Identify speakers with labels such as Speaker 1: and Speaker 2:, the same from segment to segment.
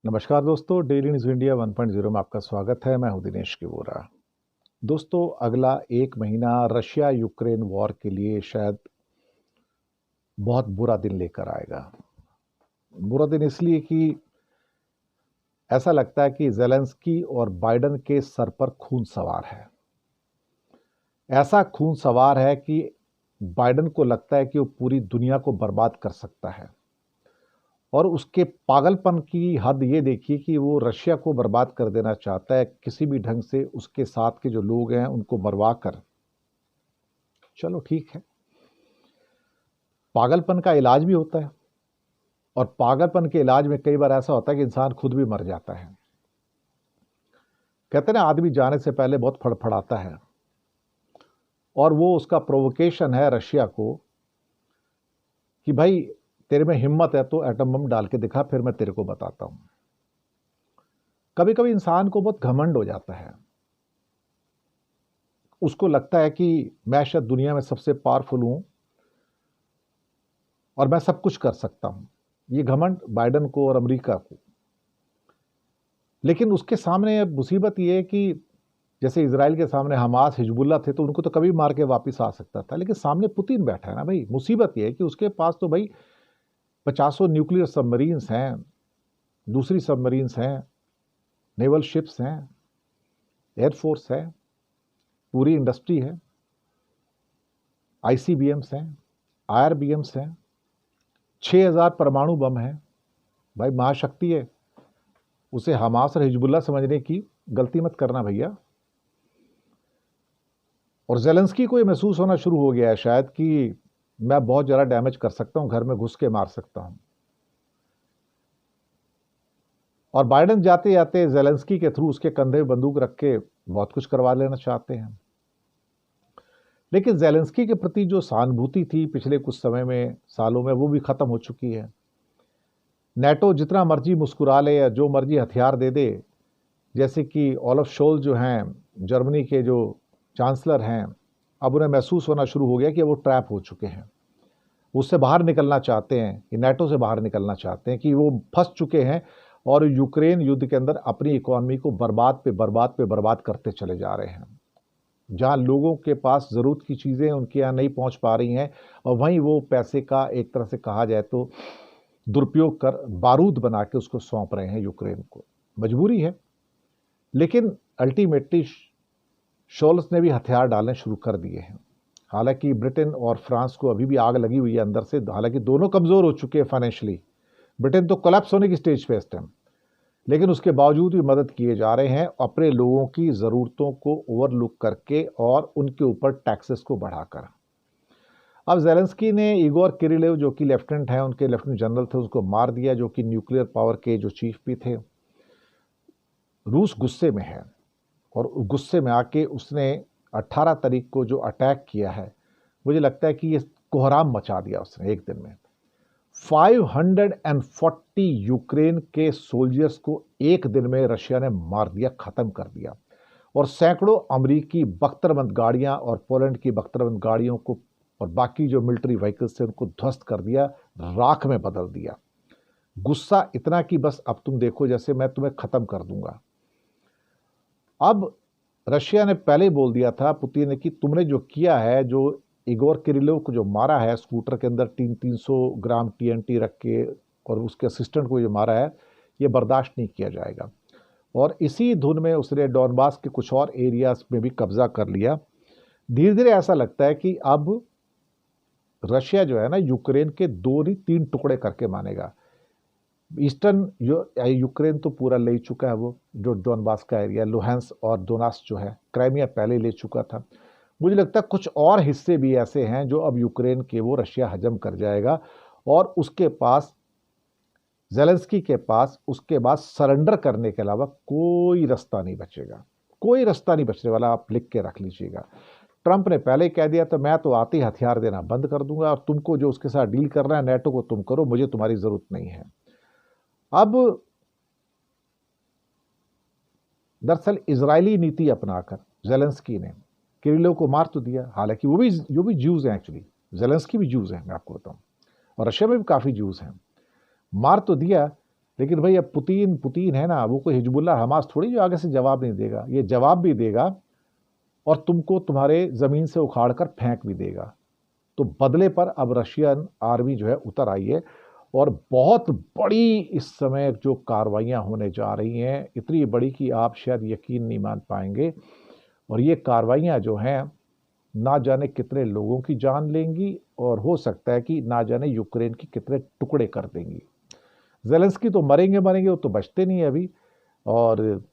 Speaker 1: नमस्कार दोस्तों, daily news India 1.0 में आपका स्वागत है। मैं हूं दिनेश के वोरा। दोस्तों, अगला एक महीना रशिया यूक्रेन वॉर के लिए शायद बहुत बुरा दिन लेकर आएगा। बुरा दिन इसलिए कि ऐसा लगता है कि जेलेंस्की और बाइडेन के सर पर खून सवार है। ऐसा खून सवार है कि बाइडेन को लगता है कि वो पूरी दुनिया को बर्बाद कर सकता है। और उसके पागलपन की हद ये देखिए कि वो रशिया को बर्बाद कर देना चाहता है, किसी भी ढंग से उसके साथ के जो लोग हैं उनको मरवा कर। चलो ठीक है, पागलपन का इलाज भी होता है, और पागलपन के इलाज में कई बार ऐसा होता है कि इंसान खुद भी मर जाता है। कहते हैं ना, आदमी जाने से पहले बहुत फड़फड़ाता है, और वो उसका प्रोवोकेशन है रशिया को कि भाई तेरे में हिम्मत है तो एटम बम डाल के दिखा, फिर मैं तेरे को बताता हूं। कभी कभी इंसान को बहुत घमंड हो जाता है, उसको लगता है कि मैं शायद दुनिया में सबसे पावरफुल हूं और मैं सब कुछ कर सकता हूं। ये घमंड बाइडेन को और अमेरिका को। लेकिन उसके सामने मुसीबत ये है कि जैसे इजराइल के सामने हमास हिजबुल्ला थे तो उनको तो कभी मार के वापस आ सकता था, लेकिन सामने पुतिन बैठा है ना भाई। मुसीबत ये है कि उसके पास तो भाई पचासों न्यूक्लियर सबमरीन्स हैं, दूसरी सबमरीन्स हैं, नेवल शिप्स हैं, एयरफोर्स है, पूरी इंडस्ट्री है, आईसीबीएम्स हैं, आईआरबीएम्स हैं, 6000 परमाणु बम है। भाई महाशक्ति है, उसे हमास और हिजबुल्ला समझने की गलती मत करना भैया। और जेलेंस्की को ये महसूस होना शुरू हो गया है शायद कि मैं बहुत ज़्यादा डैमेज कर सकता हूं, घर में घुस के मार सकता हूं। और बाइडेन जाते जाते जेलेंस्की के थ्रू उसके कंधे में बंदूक रख के बहुत कुछ करवा लेना चाहते हैं। लेकिन जेलेंस्की के प्रति जो सहानुभूति थी पिछले कुछ समय में, सालों में, वो भी खत्म हो चुकी है। नेटो जितना मर्जी मुस्कुरा ले या जो मर्जी हथियार दे दे, जैसे कि ओलफ शोल जो हैं, जर्मनी के जो चांसलर हैं, अब उन्हें महसूस होना शुरू हो गया कि वो ट्रैप हो चुके हैं। उससे बाहर निकलना चाहते हैं, कि नेटो से बाहर निकलना चाहते हैं, कि वो फंस चुके हैं और यूक्रेन युद्ध के अंदर अपनी इकोनॉमी को बर्बाद पे बर्बाद पे बर्बाद करते चले जा रहे हैं। जहां लोगों के पास ज़रूरत की चीज़ें उनके यहाँ नहीं पहुंच पा रही हैं, और वहीं वो पैसे का एक तरह से कहा जाए तो दुरुपयोग कर बारूद बना के उसको सौंप रहे हैं यूक्रेन को। मजबूरी है, लेकिन अल्टीमेटली शोल्स ने भी हथियार डालने शुरू कर दिए हैं। हालांकि ब्रिटेन और फ्रांस को अभी भी आग लगी हुई है अंदर से, हालांकि दोनों कमज़ोर हो चुके हैं फाइनेंशियली। ब्रिटेन तो कोलैप्स होने की स्टेज पे इस टाइम, लेकिन उसके बावजूद भी मदद किए जा रहे हैं अपने लोगों की ज़रूरतों को ओवरलुक करके और उनके ऊपर टैक्सेस को बढ़ाकर। अब जेलेंस्की ने इगोर किरिलेव, जो कि लेफ्टिनेंट हैं, उनके लेफ्टिनेंट जनरल थे, उसको मार दिया, जो कि न्यूक्लियर पावर के जो चीफ भी थे। रूस गुस्से में है, और गुस्से में आके उसने 18 तारीख को जो अटैक किया है, मुझे लगता है कि ये कोहराम मचा दिया उसने एक दिन में। 540 यूक्रेन के सोल्जर्स को एक दिन में रशिया ने मार दिया, खत्म कर दिया। और सैकड़ों अमरीकी बख्तरबंद गाड़ियां और पोलैंड की बख्तरबंद गाड़ियों को और बाकी जो मिलिट्री व्हीकल्स थे उनको ध्वस्त कर दिया, राख में बदल दिया। गुस्सा इतना कि बस अब तुम देखो जैसे मैं तुम्हें खत्म कर दूंगा। अब रशिया ने पहले ही बोल दिया था पुतिन ने कि तुमने जो किया है, जो इगोर किरिलोव को जो मारा है स्कूटर के अंदर 300 ग्राम टीएनटी रख के, और उसके असिस्टेंट को जो मारा है, ये बर्दाश्त नहीं किया जाएगा। और इसी धुन में उसने डॉनबास के कुछ और एरियाज में भी कब्जा कर लिया। धीरे धीरे ऐसा लगता है कि अब रशिया जो है ना, यूक्रेन के 2 नहीं 3 टुकड़े करके मानेगा। ईस्टर्न यूक्रेन तो पूरा ले चुका है, वो जो डॉनबास का एरिया, लुहांस्क और दोनास्क जो है, क्राइमिया पहले ले चुका था। मुझे लगता है कुछ और हिस्से भी ऐसे हैं जो अब यूक्रेन के वो रशिया हजम कर जाएगा, और उसके पास, जेलेंस्की के पास, उसके बाद सरेंडर करने के अलावा कोई रास्ता नहीं बचेगा। कोई रास्ता नहीं बचने वाला, आप लिख के रख लीजिएगा। ट्रंप ने पहले कह दिया तो मैं तो आते ही हथियार देना बंद कर दूंगा, और तुमको जो उसके साथ डील करना है नेटो को तुम करो, मुझे तुम्हारी जरूरत नहीं है। अब दरअसल इजरायली नीति अपनाकर जेलेंस्की ने किरिलोव को मार तो दिया, हालांकि वो भी ज्यूज हैं एक्चुअली, जेलेंस्की भी ज्यूज हैं, मैं आपको बताऊं, और रशिया में भी काफी ज्यूज हैं। मार तो दिया, लेकिन भाई अब पुतिन पुतिन है ना, वो कोई हिजबुल्लाह हमास थोड़ी जो आगे से जवाब नहीं देगा। ये जवाब भी देगा और तुमको तुम्हारे ज़मीन से उखाड़ कर फेंक भी देगा। तो बदले पर अब रशियन आर्मी जो है उतर आई है और बहुत बड़ी इस समय जो कार्रवाइयाँ होने जा रही हैं, इतनी बड़ी कि आप शायद यकीन नहीं मान पाएंगे। और ये कार्रवाइयाँ जो हैं ना जाने कितने लोगों की जान लेंगी और हो सकता है कि ना जाने यूक्रेन के कितने टुकड़े कर देंगी। ज़ेलेंस्की तो मरेंगे मरेंगे, वो तो बचते नहीं अभी। और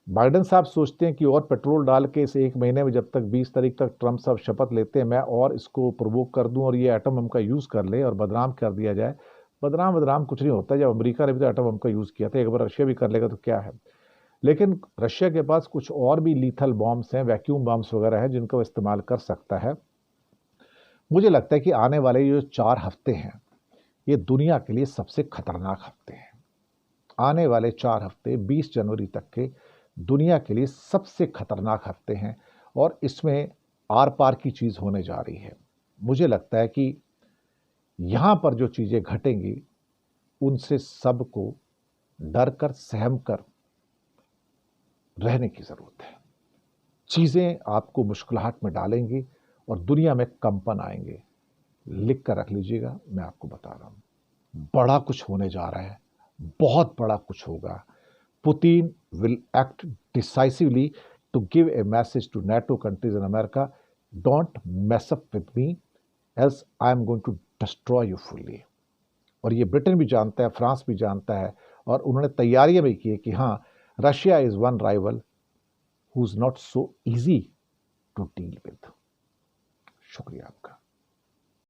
Speaker 1: बाइडेन साहब सोचते हैं कि और पेट्रोल डाल के इस एक महीने में, जब तक 20 तारीख तक ट्रंप साहब शपथ लेते हैं, मैं और इसको प्रोवोक कर दूं और ये एटम बम का यूज़ कर ले और बदनाम कर दिया जाए। बदनाम कुछ नहीं होता। जब अमेरिका ने भी तो एटम बम का यूज़ किया था, एक बार रशिया भी कर लेगा तो क्या है। लेकिन रशिया के पास कुछ और भी लीथल बॉम्ब्स हैं, वैक्यूम बॉम्ब्स वगैरह हैं, जिनको इस्तेमाल कर सकता है। मुझे लगता है कि आने वाले जो 4 हफ्ते हैं, ये दुनिया के लिए सबसे खतरनाक हफ्ते हैं। आने वाले 4 हफ्ते 20 जनवरी तक के दुनिया के लिए सबसे खतरनाक हफ्ते हैं और इसमें आर पार की चीज़ होने जा रही है। मुझे लगता है कि यहाँ पर जो चीज़ें घटेंगी उनसे सबको डर कर सहम कर रहने की ज़रूरत है। चीज़ें आपको मुश्किलात में डालेंगी और दुनिया में कंपन आएंगे। लिख कर रख लीजिएगा, मैं आपको बता रहा हूँ बड़ा कुछ होने जा रहा है, बहुत बड़ा कुछ होगा। Putin will act decisively to give a message to NATO countries and America, don't mess up with me, else I am going to destroy you fully. और ये ब्रिटेन भी जानता है, फ्रांस भी जानता है और उन्होंने तैयारियां भी की है कि हाँ, Russia is one rival who is not so easy to deal with. शुक्रिया आपका।